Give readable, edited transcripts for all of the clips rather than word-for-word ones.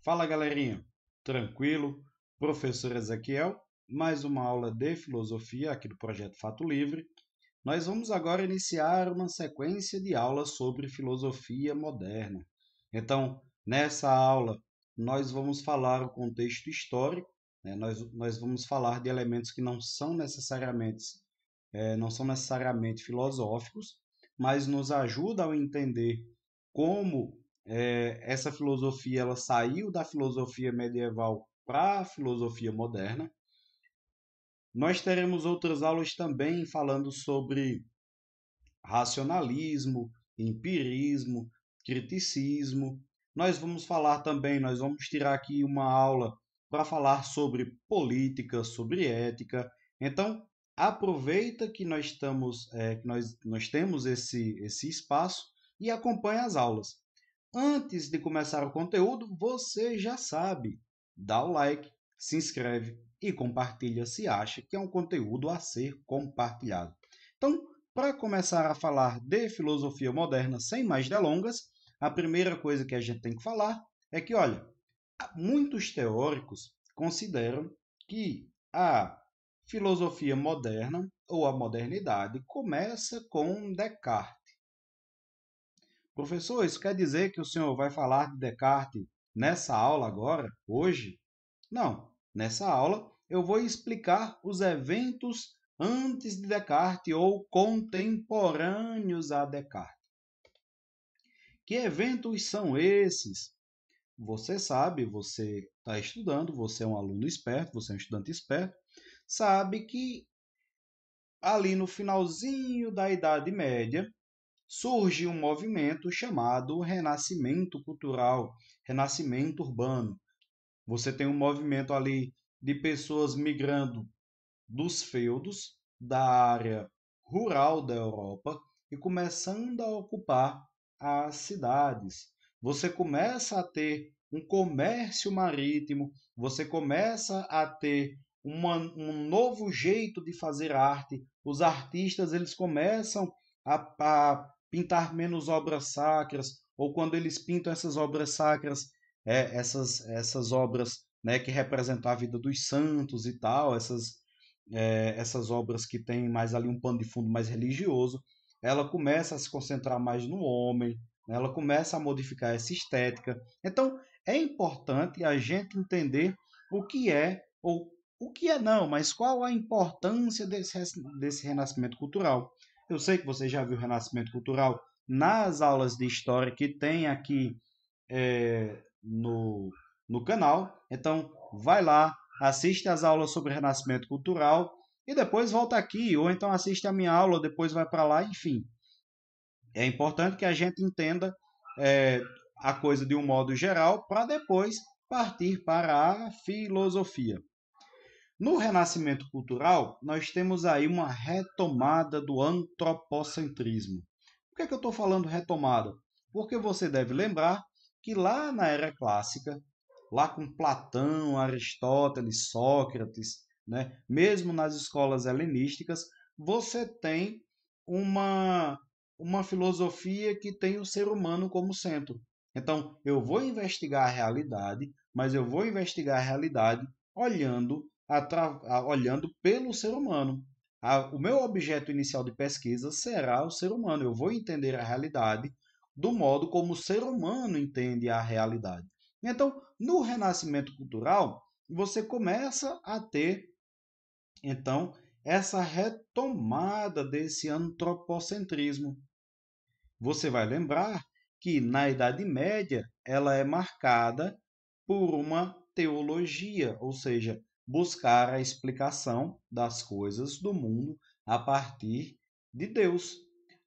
Fala galerinha, tranquilo? Professor Ezequiel, mais uma aula de filosofia aqui do Projeto Fato Livre. Nós vamos agora iniciar uma sequência de aulas sobre filosofia moderna. Então, nessa aula, nós vamos falar o contexto histórico, né? Nós vamos falar de elementos que não são necessariamente filosóficos, mas nos ajudam a entender como essa filosofia ela saiu da filosofia medieval para a filosofia moderna. Nós teremos outras aulas também falando sobre racionalismo, empirismo, criticismo. Nós vamos tirar aqui uma aula para falar sobre política, sobre ética. Então, aproveita que nós temos esse espaço e acompanhe as aulas. Antes de começar o conteúdo, você já sabe, dá o like, se inscreve e compartilha se acha que é um conteúdo a ser compartilhado. Então, para começar a falar de filosofia moderna sem mais delongas, a primeira coisa que a gente tem que falar é que, olha, muitos teóricos consideram que a filosofia moderna ou a modernidade começa com Descartes. Professor, isso quer dizer que o senhor vai falar de Descartes nessa aula agora, hoje? Não, nessa aula eu vou explicar os eventos antes de Descartes ou contemporâneos a Descartes. Que eventos são esses? Você sabe, você está estudando, você é um aluno esperto, você é um estudante esperto, sabe que ali no finalzinho da Idade Média surge um movimento chamado Renascimento Cultural, Renascimento Urbano. Você tem um movimento ali de pessoas migrando dos feudos, da área rural da Europa e começando a ocupar as cidades. Você começa a ter um comércio marítimo, você começa a ter um novo jeito de fazer arte. Os artistas eles começam a pintar menos obras sacras, ou quando eles pintam essas obras sacras, essas obras, né, que representam a vida dos santos e tal, essas obras que têm mais ali um pano de fundo mais religioso, ela começa a se concentrar mais no homem, né? Ela começa a modificar essa estética. Então, é importante a gente entender o que é, ou o que é não, mas qual a importância desse renascimento cultural. Eu sei que você já viu o renascimento cultural nas aulas de história que tem aqui no canal. Então, vai lá, assiste as aulas sobre Renascimento Cultural e depois volta aqui, ou então assiste a minha aula, depois vai para lá, enfim. É importante que a gente entenda é, a coisa de um modo geral para depois partir para a filosofia. No Renascimento Cultural, nós temos aí uma retomada do antropocentrismo. Por que é que eu estou falando retomada? Porque você deve lembrar que lá na era clássica, lá com Platão, Aristóteles, Sócrates, né, mesmo nas escolas helenísticas, você tem uma, uma filosofia que tem o ser humano como centro. Então, eu vou investigar a realidade, mas eu vou investigar a realidade olhando pelo ser humano. O meu objeto inicial de pesquisa será o ser humano. Eu vou entender a realidade do modo como o ser humano entende a realidade. Então, no renascimento cultural, você começa a ter, então, essa retomada desse antropocentrismo. Você vai lembrar que na Idade Média ela é marcada por uma teologia, ou seja, buscar a explicação das coisas do mundo a partir de Deus.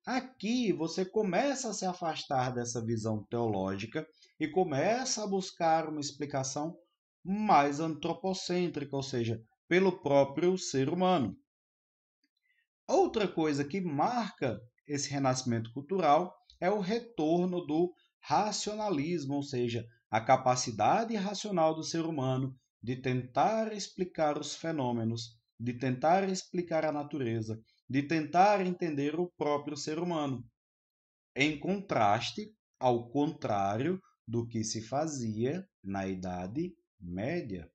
Aqui você começa a se afastar dessa visão teológica e começa a buscar uma explicação mais antropocêntrica, ou seja, pelo próprio ser humano. Outra coisa que marca esse renascimento cultural é o retorno do racionalismo, ou seja, a capacidade racional do ser humano de tentar explicar os fenômenos, de tentar explicar a natureza, de tentar entender o próprio ser humano, em contraste ao contrário do que se fazia na Idade Média.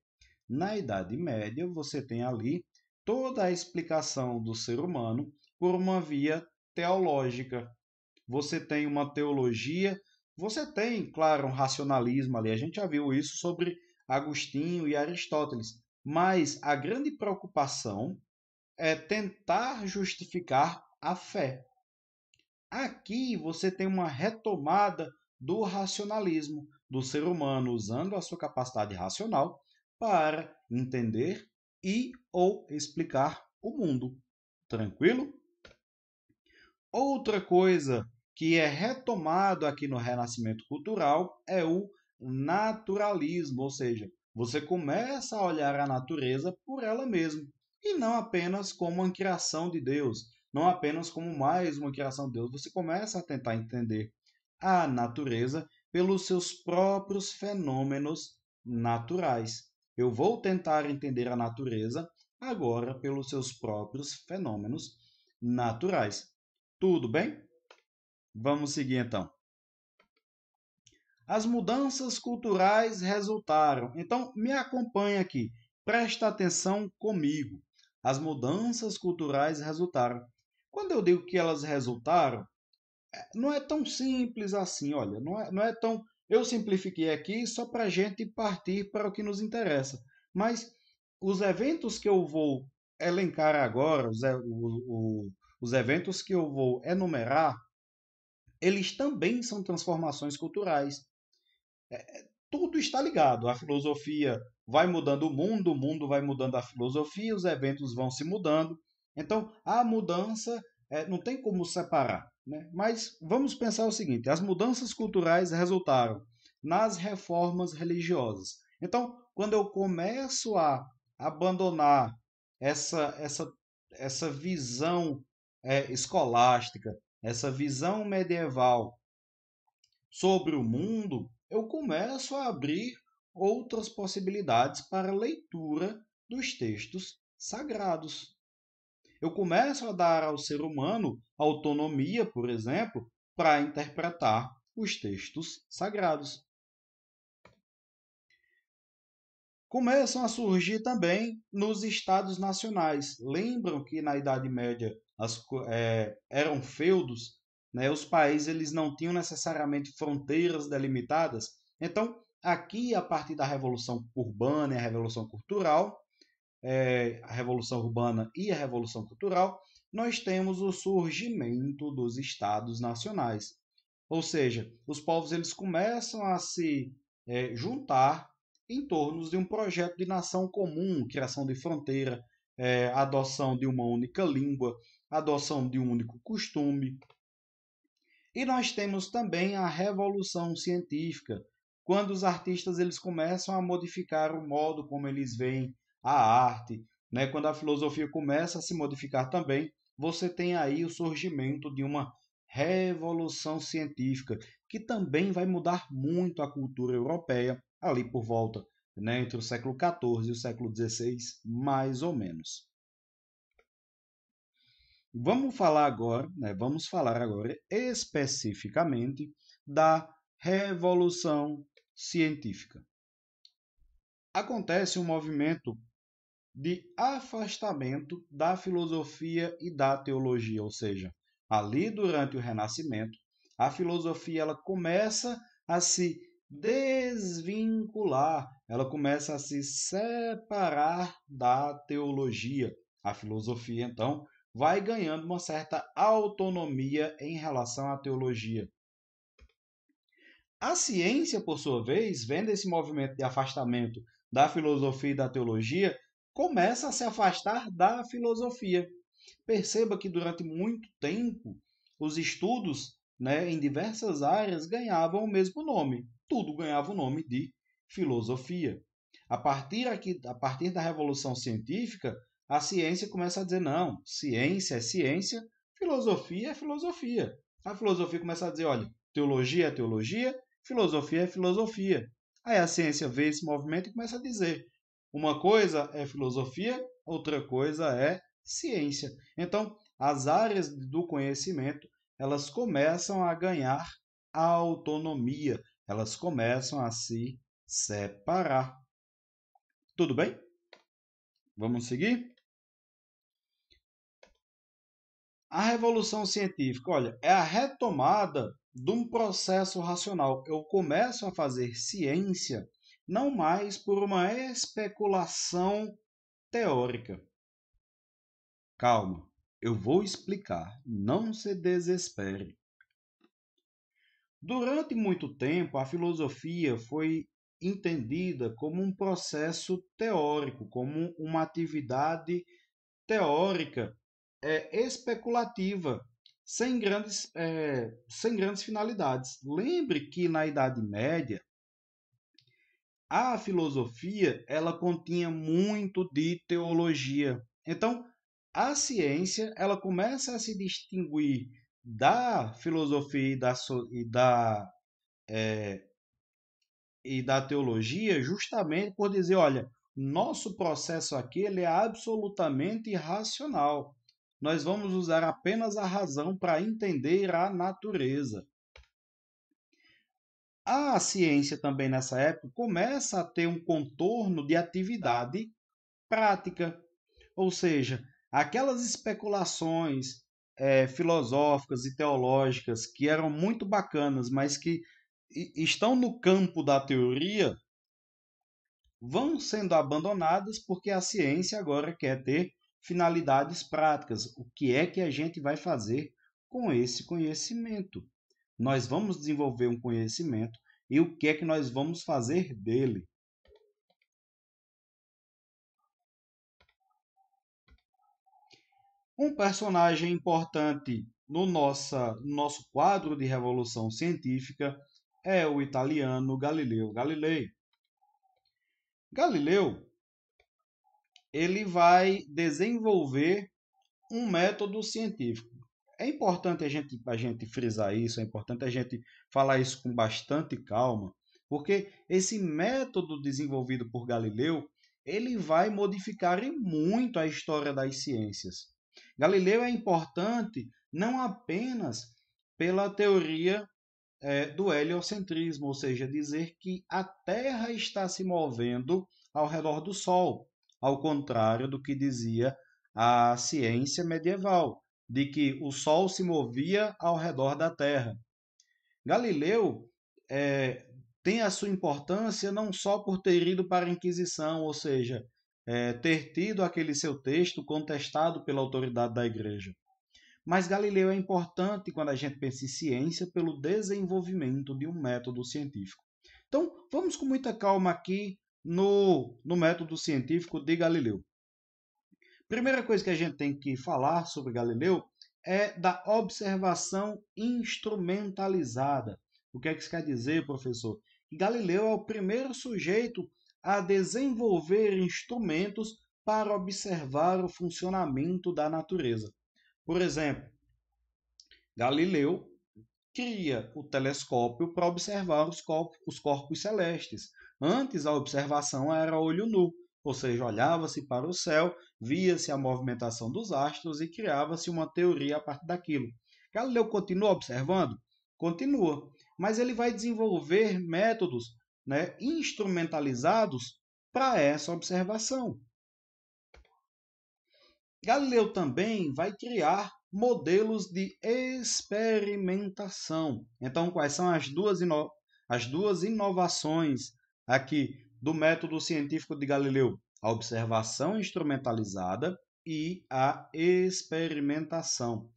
Na Idade Média, você tem ali toda a explicação do ser humano por uma via teológica. Você tem uma teologia, você tem, claro, um racionalismo ali. A gente já viu isso sobre Agostinho e Aristóteles. Mas a grande preocupação é tentar justificar a fé. Aqui você tem uma retomada do racionalismo, do ser humano usando a sua capacidade racional para entender e ou explicar o mundo. Tranquilo? Outra coisa que é retomado aqui no Renascimento Cultural é o naturalismo, ou seja, você começa a olhar a natureza por ela mesma e não apenas como uma criação de Deus, não apenas como mais uma criação de Deus. Você começa a tentar entender a natureza pelos seus próprios fenômenos naturais. Eu vou tentar entender a natureza agora pelos seus próprios fenômenos naturais. Tudo bem? Vamos seguir então. As mudanças culturais resultaram. Então, me acompanhe aqui. Presta atenção comigo. As mudanças culturais resultaram. Quando eu digo que elas resultaram, não é tão simples assim. Olha, não é tão. Eu simplifiquei aqui só para a gente partir para o que nos interessa. Mas os eventos que eu vou elencar agora, os eventos que eu vou enumerar, eles também são transformações culturais. Tudo está ligado. A filosofia vai mudando o mundo vai mudando a filosofia, os eventos vão se mudando. Então, a mudança não tem como separar. Né? Mas vamos pensar o seguinte: as mudanças culturais resultaram nas reformas religiosas. Então, quando eu começo a abandonar essa, essa, essa visão escolástica, essa visão medieval sobre o mundo, eu começo a abrir outras possibilidades para a leitura dos textos sagrados. Eu começo a dar ao ser humano autonomia, por exemplo, para interpretar os textos sagrados. Começam a surgir também nos estados nacionais. Lembram que na Idade Média eram feudos, né? Os países eles não tinham necessariamente fronteiras delimitadas. Então, aqui, a partir da Revolução Urbana e a Revolução Cultural, a Revolução Urbana e a Revolução Cultural, nós temos o surgimento dos estados nacionais. Ou seja, os povos eles começam a se juntar em torno de um projeto de nação comum, criação de fronteira, adoção de uma única língua, adoção de um único costume. E nós temos também a revolução científica, quando os artistas eles começam a modificar o modo como eles veem a arte, né? Quando a filosofia começa a se modificar também, você tem aí o surgimento de uma revolução científica, que também vai mudar muito a cultura europeia, ali por volta, né, entre o século XIV e o século XVI, mais ou menos. Vamos falar agora especificamente da Revolução Científica. Acontece um movimento de afastamento da filosofia e da teologia, ou seja, ali durante o Renascimento, a filosofia ela começa a se desvincular, ela começa a se separar da teologia. A filosofia, então, vai ganhando uma certa autonomia em relação à teologia. A ciência, por sua vez, vendo esse movimento de afastamento da filosofia e da teologia, começa a se afastar da filosofia. Perceba que durante muito tempo os estudos, né, em diversas áreas ganhavam o mesmo nome. Tudo ganhava o nome de filosofia. A partir da Revolução Científica, a ciência começa a dizer não, ciência é ciência, filosofia é filosofia. A filosofia começa a dizer, olha, teologia é teologia, filosofia é filosofia. Aí a ciência vê esse movimento e começa a dizer, uma coisa é filosofia, outra coisa é ciência. Então, as áreas do conhecimento, elas começam a ganhar autonomia, elas começam a se separar. Tudo bem? Vamos seguir? A revolução científica, olha, é a retomada de um processo racional. Eu começo a fazer ciência não mais por uma especulação teórica. Calma, eu vou explicar, não se desespere. Durante muito tempo, a filosofia foi entendida como um processo teórico, como uma atividade teórica especulativa, sem grandes finalidades. Lembre que na Idade Média, a filosofia ela continha muito de teologia. Então, a ciência ela começa a se distinguir da filosofia e da teologia justamente por dizer, olha, nosso processo aqui ele é absolutamente irracional. Nós vamos usar apenas a razão para entender a natureza. A ciência também nessa época começa a ter um contorno de atividade prática, ou seja, aquelas especulações filosóficas e teológicas que eram muito bacanas, mas que estão no campo da teoria, vão sendo abandonadas porque a ciência agora quer ter finalidades práticas. O que é que a gente vai fazer com esse conhecimento? Nós vamos desenvolver um conhecimento e o que é que nós vamos fazer dele? Um personagem importante no nosso quadro de revolução científica é o italiano Galileu Galilei. Galileu, ele vai desenvolver um método científico. É importante a gente frisar isso, é importante a gente falar isso com bastante calma, porque esse método desenvolvido por Galileu, ele vai modificar muito a história das ciências. Galileu é importante não apenas pela teoria do heliocentrismo, ou seja, dizer que a Terra está se movendo ao redor do Sol, ao contrário do que dizia a ciência medieval, de que o Sol se movia ao redor da Terra. Galileu tem a sua importância não só por ter ido para a Inquisição, ou seja, ter tido aquele seu texto contestado pela autoridade da Igreja. Mas Galileu é importante quando a gente pensa em ciência pelo desenvolvimento de um método científico. Então, vamos com muita calma aqui no método científico de Galileu. Primeira coisa que a gente tem que falar sobre Galileu é da observação instrumentalizada. O que é que isso quer dizer, professor? Que Galileu é o primeiro sujeito a desenvolver instrumentos para observar o funcionamento da natureza. Por exemplo, Galileu cria o telescópio para observar os corpos celestes. Antes, a observação era olho nu, ou seja, olhava-se para o céu, via-se a movimentação dos astros e criava-se uma teoria a partir daquilo. Galileu continua observando? Continua, mas ele vai desenvolver métodos, né, instrumentalizados para essa observação. Galileu também vai criar modelos de experimentação. Então, quais são as duas inovações aqui do método científico de Galileu? A observação instrumentalizada e a experimentação.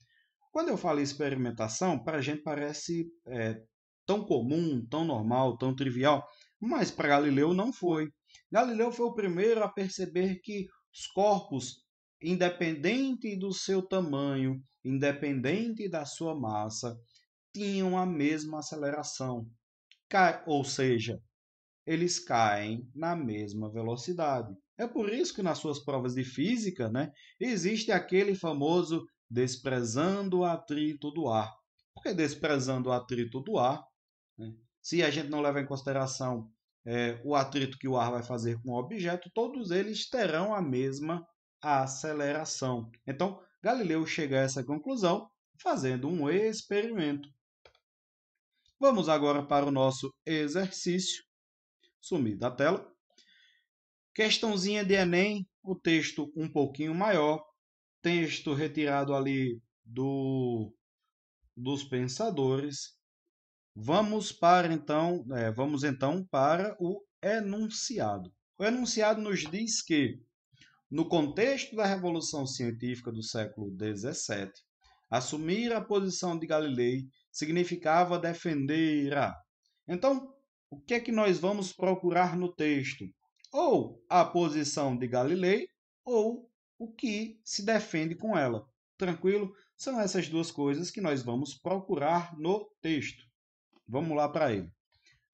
Quando eu falo experimentação, para a gente parece tão comum, tão normal, tão trivial, mas para Galileu não foi. Galileu foi o primeiro a perceber que os corpos, independente do seu tamanho, independente da sua massa, tinham a mesma aceleração. Ou seja, eles caem na mesma velocidade. É por isso que nas suas provas de física, né, existe aquele famoso desprezando o atrito do ar. Por que desprezando o atrito do ar? Né? Se a gente não leva em consideração o atrito que o ar vai fazer com o objeto, todos eles terão a mesma aceleração. Então, Galileu chega a essa conclusão fazendo um experimento. Vamos agora para o nosso exercício. Sumir da tela. Questãozinha de Enem, o texto um pouquinho maior, texto retirado ali dos pensadores. Vamos então para o enunciado. O enunciado nos diz que, no contexto da Revolução Científica do século XVII, assumir a posição de Galilei significava defender a... Então, o que é que nós vamos procurar no texto? Ou a posição de Galilei, ou o que se defende com ela. Tranquilo? São essas duas coisas que nós vamos procurar no texto. Vamos lá para ele.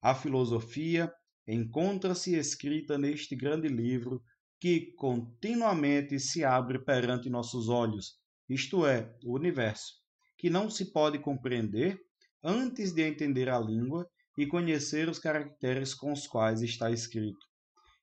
A filosofia encontra-se escrita neste grande livro que continuamente se abre perante nossos olhos, isto é, o universo, que não se pode compreender antes de entender a língua e conhecer os caracteres com os quais está escrito.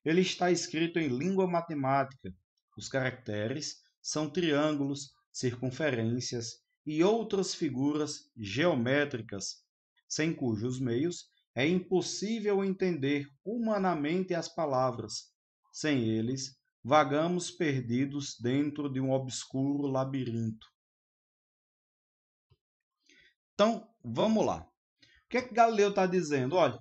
Ele está escrito em língua matemática. Os caracteres são triângulos, circunferências e outras figuras geométricas, sem cujos meios é impossível entender humanamente as palavras. Sem eles, vagamos perdidos dentro de um obscuro labirinto. Então, vamos lá. O que é que Galileu está dizendo? Olha,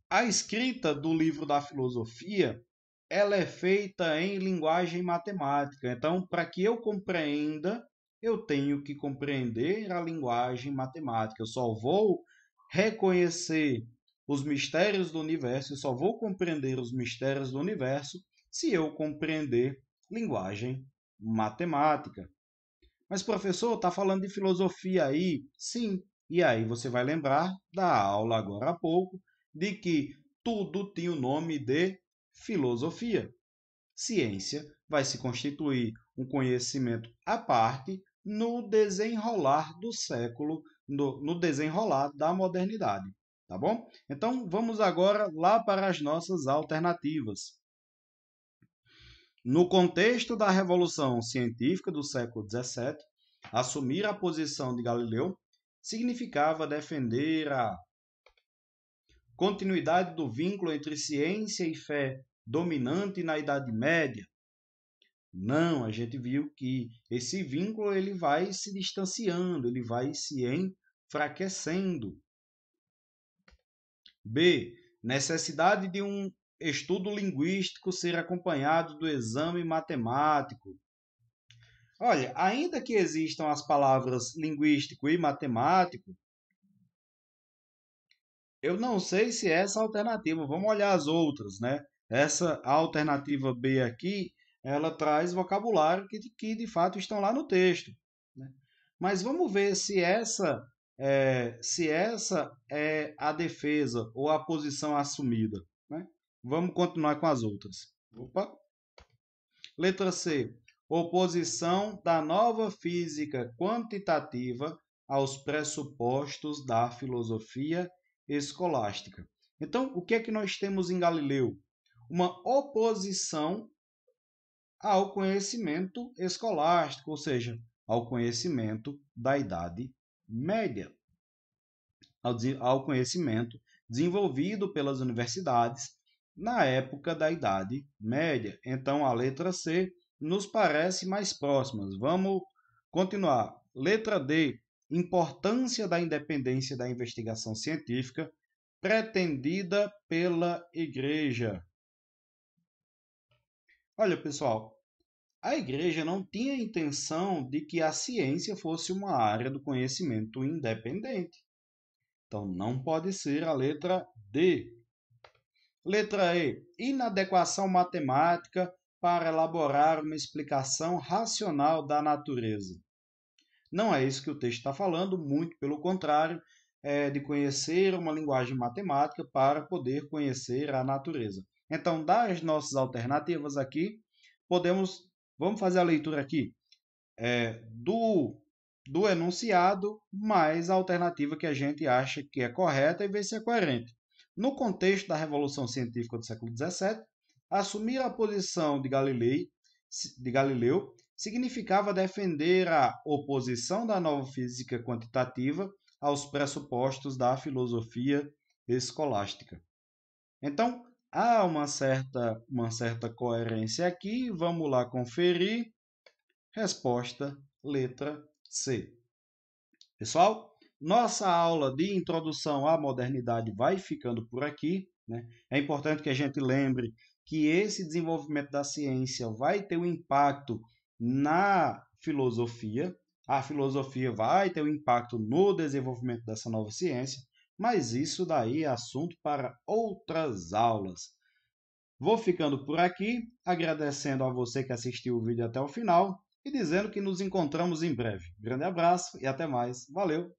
a escrita do livro da filosofia, ela é feita em linguagem matemática. Então, para que eu compreenda, eu tenho que compreender a linguagem matemática. Eu só vou reconhecer os mistérios do universo, eu só vou compreender os mistérios do universo se eu compreender linguagem matemática. Mas, professor, está falando de filosofia aí? Sim. E aí você vai lembrar da aula agora há pouco, de que tudo tinha o nome de filosofia. Ciência vai se constituir um conhecimento à parte no desenrolar do século, no desenrolar da modernidade. Tá bom? Então, vamos agora lá para as nossas alternativas. No contexto da Revolução Científica do século XVII, assumir a posição de Galileu significava defender a continuidade do vínculo entre ciência e fé dominante na Idade Média. Não, a gente viu que esse vínculo ele vai se distanciando, ele vai se enfraquecendo. B. Necessidade de um estudo linguístico ser acompanhado do exame matemático. Olha, ainda que existam as palavras linguístico e matemático, eu não sei se é essa alternativa. Vamos olhar as outras, né? Essa alternativa B aqui, ela traz vocabulário que de fato estão lá no texto, né? Mas vamos ver se essa é a defesa ou a posição assumida, né? Vamos continuar com as outras. Opa. Letra C. Oposição da nova física quantitativa aos pressupostos da filosofia escolástica. Então, o que é que nós temos em Galileu? Uma oposição ao conhecimento escolástico, ou seja, ao conhecimento da Idade Média, ao conhecimento desenvolvido pelas universidades na época da Idade Média. Então, a letra C nos parece mais próxima. Vamos continuar. Letra D. Importância da independência da investigação científica pretendida pela Igreja. Olha, pessoal, a Igreja não tinha intenção de que a ciência fosse uma área do conhecimento independente. Então, não pode ser a letra D. Letra E. Inadequação matemática para elaborar uma explicação racional da natureza. Não é isso que o texto está falando, muito pelo contrário, é de conhecer uma linguagem matemática para poder conhecer a natureza. Então, das nossas alternativas aqui, vamos fazer a leitura aqui do enunciado mais a alternativa que a gente acha que é correta e ver se é coerente. No contexto da Revolução Científica do século XVII, assumir a posição de Galileu significava defender a oposição da nova física quantitativa aos pressupostos da filosofia escolástica. Então, há uma certa coerência aqui. Vamos lá conferir. Resposta, letra C. Pessoal, nossa aula de introdução à modernidade vai ficando por aqui, né? É importante que a gente lembre que esse desenvolvimento da ciência vai ter um impacto na filosofia, a filosofia vai ter um impacto no desenvolvimento dessa nova ciência, mas isso daí é assunto para outras aulas. Vou ficando por aqui, agradecendo a você que assistiu o vídeo até o final e dizendo que nos encontramos em breve. Grande abraço e até mais. Valeu!